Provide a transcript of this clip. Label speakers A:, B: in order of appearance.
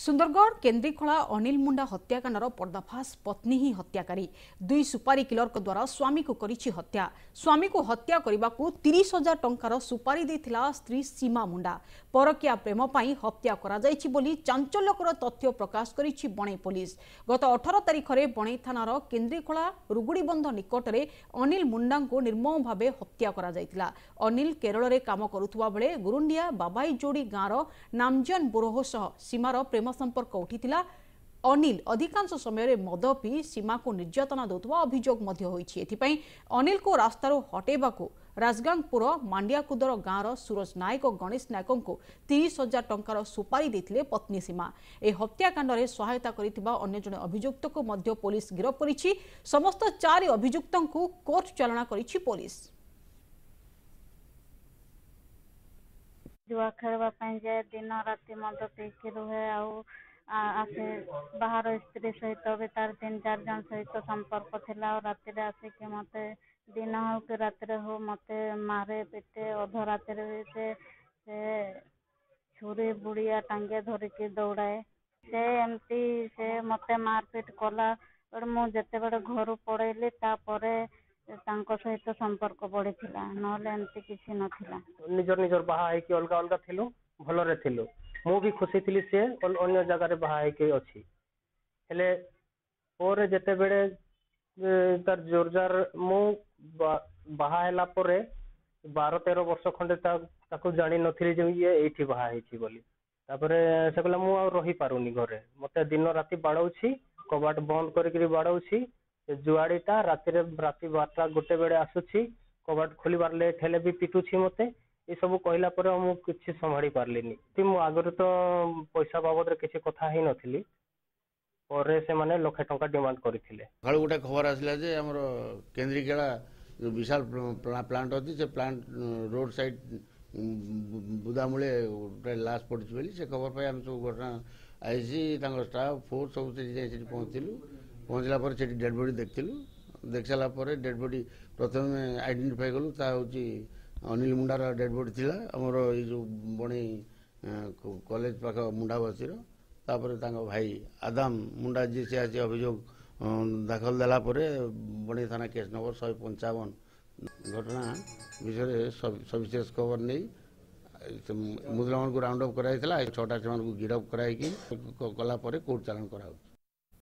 A: सुंदरगढ़ केन्द्रीखोला अनिल मुंडा हत्याकांडर पर्दाफाश पत्नी ही हत्याकारी दुई सुपारी किलर द्वारा स्वामी को करिछि हत्या स्वामी को हत्या करने को 30,000 टंकार सुपारी देथिला स्त्री सीमा मुंडा परकिया प्रेम पाई हत्या करा जाइछि बोली चांचल्यकर तथ्य प्रकाश करिछि बणई पुलिस गत 18 तारिख में बणई थानार केन्द्रीखोला रुगुड़ीबंध निकटरे अनिल मुंडा को निर्मम भाव हत्या करा जाइतिला। अनिल केरल में काम करुवा बेले गुरुंडिया बाबाईजोड़ी गाँव नामजन बोरोह सह सीमार प्रेम संपर्क उठिथिला। अनिल अधिकांश समय मद पी सीमा को निर्यातना देउथवा अभियोग मध्य होईछि। एथिपई अनिल को रास्तारो हटेबाकू राजगांगपुर मांडियाकुदर गाँवर सूरज नायक और गणेश नायक को 30,000 टंकार सुपारी देथिले पत्नी सीमा। ए हत्याकांड में सहायता करिथिबा अन्य जने अभियुक्त को मध्य पुलिस गिरफ करिछि। समस्त 4 अभियुक्तों को कोर्ट चालना करिछि पुलिस।
B: जुआ खेलवा जाए दिन राति मद पीकी रुहे आसे बाहर स्त्री सहित भी तार 3-4 जन सहित संपर्क थिला और राति आसिक मत दिन हो कि राति हो मत मारे पिटे अध राति से छुरी बुढ़िया टांगे धरिकी दौड़ाए से एमती से मत मारपिट कला और मुझे घर पड़ेली सहित संपर्क बढ़ी एमती किसी नथिला
C: निजर निजर बाहा है अलग अलग थिलु भलरे थिलु मु भी खुशी थी सी अन्य जगह बाहा है अच्छी हेले पर जेते बेले तार जोरजार मु बाहा 12-13 वर्ष खंडे ताकू जानी नथिली जे ये एठी बाहा हेची बोली तापरे से कहला मु आ रही पारुनी घरे मते दिन राति बाड़ौछि कबाट बंद करिकरी बाड़ौछि जुआड़ीटा राति 12-1 बेले आसुछि कबाट खोलिबार लेट हेले भी पिटुछि मते ये सब कहला पर मु किछि संभाळी पारलिनी मु आगर तो पैसा बाबद रे किछि कथा ही नथिली परे से माने लक्षे टंका डिमांड करथिले।
D: खाली गोटे खबर आसला जे हमर केन्द्रीखेला जो विशाल प्लांट अछि से प्लांट रोड साइड बुदामूले गोटे लाश पड़छि बोली से खबर पाई हम सब घटना आईसी तांको स्टाफ फोर्स सब से पहुंचलु पहुंचला पर से डेड बॉडी देखथिलु देख सारा पर डेड बॉडी प्रथम आइडेंटिफाई कलु ता होची अनिल मुंडार डेड बॉडी थिला हमर ये जो बणी कॉलेज पाख मुंडा बसीर तापर तांको भाई आदाम मुंडा जी से आज अभियोग दाखल देला परे बणी थाना केस नंबर 155 घटना विषय सविशेष खबर नहीं मुद्रा को राउंड अप कराइला 6टा से गिरफ कराई कला कोर्ट चालान करा।